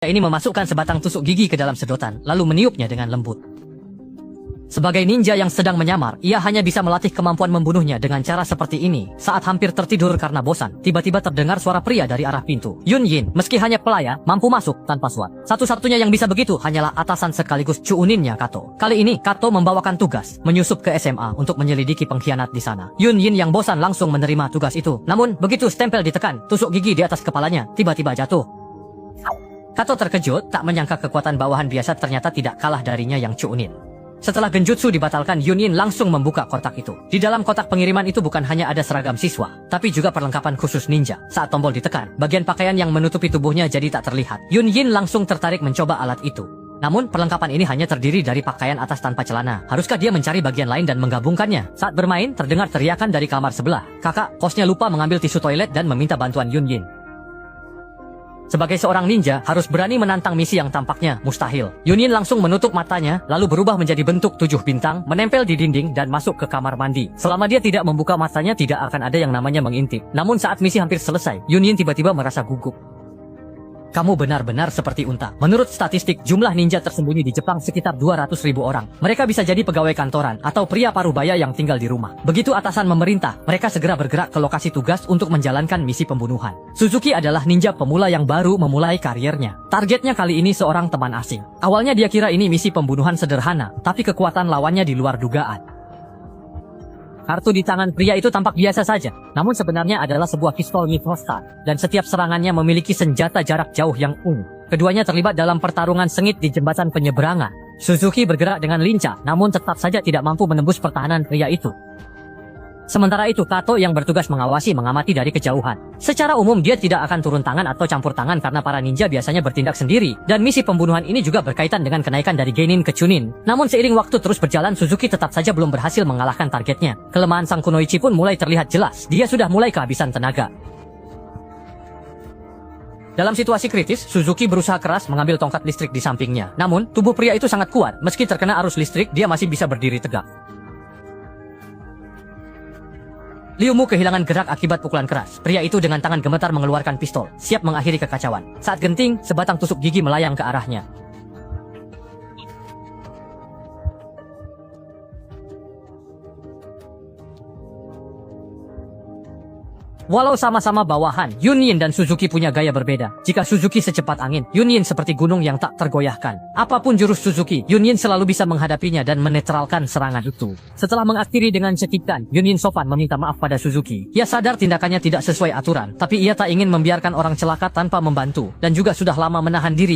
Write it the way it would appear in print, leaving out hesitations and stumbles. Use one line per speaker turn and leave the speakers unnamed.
Ini memasukkan sebatang tusuk gigi ke dalam sedotan, lalu meniupnya dengan lembut. Sebagai ninja yang sedang menyamar, ia hanya bisa melatih kemampuan membunuhnya dengan cara seperti ini. Saat hampir tertidur karena bosan, tiba-tiba terdengar suara pria dari arah pintu. Yun Yin, meski hanya pelaya, mampu masuk tanpa SWAT. Satu-satunya yang bisa begitu hanyalah atasan sekaligus cuuninnya Kato. Kali ini, Kato membawakan tugas, menyusup ke SMA untuk menyelidiki pengkhianat di sana. Yun Yin yang bosan langsung menerima tugas itu. Namun, begitu stempel ditekan, tusuk gigi di atas kepalanya tiba-tiba jatuh. Kato terkejut, tak menyangka kekuatan bawahan biasa ternyata tidak kalah darinya yang cuunin. Setelah genjutsu dibatalkan, Yun Yin langsung membuka kotak itu. Di dalam kotak pengiriman itu bukan hanya ada seragam siswa, tapi juga perlengkapan khusus ninja. Saat tombol ditekan, bagian pakaian yang menutupi tubuhnya jadi tak terlihat. Yun Yin langsung tertarik mencoba alat itu. Namun, perlengkapan ini hanya terdiri dari pakaian atas tanpa celana. Haruskah dia mencari bagian lain dan menggabungkannya? Saat bermain, terdengar teriakan dari kamar sebelah. Kakak, kosnya lupa mengambil tisu toilet dan meminta bantuan Yun Yin. Sebagai seorang ninja, harus berani menantang misi yang tampaknya mustahil. Yun Yin langsung menutup matanya, lalu berubah menjadi bentuk 7 bintang, menempel di dinding dan masuk ke kamar mandi. Selama dia tidak membuka matanya, tidak akan ada yang namanya mengintip. Namun saat misi hampir selesai, Yun Yin tiba-tiba merasa gugup. Kamu benar-benar seperti unta. Menurut statistik, jumlah ninja tersembunyi di Jepang sekitar 200.000 orang. Mereka bisa jadi pegawai kantoran atau pria parubaya yang tinggal di rumah. Begitu atasan memerintah, mereka segera bergerak ke lokasi tugas untuk menjalankan misi pembunuhan. Suzuki adalah ninja pemula yang baru memulai karirnya. Targetnya kali ini seorang teman asing. Awalnya dia kira ini misi pembunuhan sederhana, tapi kekuatan lawannya di luar dugaan. Kartu di tangan pria itu tampak biasa saja, namun sebenarnya adalah sebuah pistol Nifrosta, dan setiap serangannya memiliki senjata jarak jauh yang ungu. Keduanya terlibat dalam pertarungan sengit di jembatan penyeberangan. Suzuki bergerak dengan lincah, namun tetap saja tidak mampu menembus pertahanan pria itu. Sementara itu, Kato yang bertugas mengawasi mengamati dari kejauhan. Secara umum dia tidak akan turun tangan atau campur tangan karena para ninja biasanya bertindak sendiri. Dan misi pembunuhan ini juga berkaitan dengan kenaikan dari Genin ke Chunin. Namun seiring waktu terus berjalan, Suzuki tetap saja belum berhasil mengalahkan targetnya. Kelemahan sang kunoichi pun mulai terlihat jelas. Dia sudah mulai kehabisan tenaga. Dalam situasi kritis, Suzuki berusaha keras mengambil tongkat listrik di sampingnya. Namun, tubuh pria itu sangat kuat. Meski terkena arus listrik, dia masih bisa berdiri tegak. Liu Mu kehilangan gerak akibat pukulan keras. Pria itu dengan tangan gemetar mengeluarkan pistol, siap mengakhiri kekacauan. Saat genting, sebatang tusuk gigi melayang ke arahnya. Walau sama-sama bawahan, Yun Yin dan Suzuki punya gaya berbeda. Jika Suzuki secepat angin, Yun Yin seperti gunung yang tak tergoyahkan. Apapun jurus Suzuki, Yun Yin selalu bisa menghadapinya dan menetralkan serangan itu. Setelah mengakhiri dengan cekikan, Yun Yin sopan meminta maaf pada Suzuki. Ia sadar tindakannya tidak sesuai aturan, tapi ia tak ingin membiarkan orang celaka tanpa membantu, dan juga sudah lama menahan diri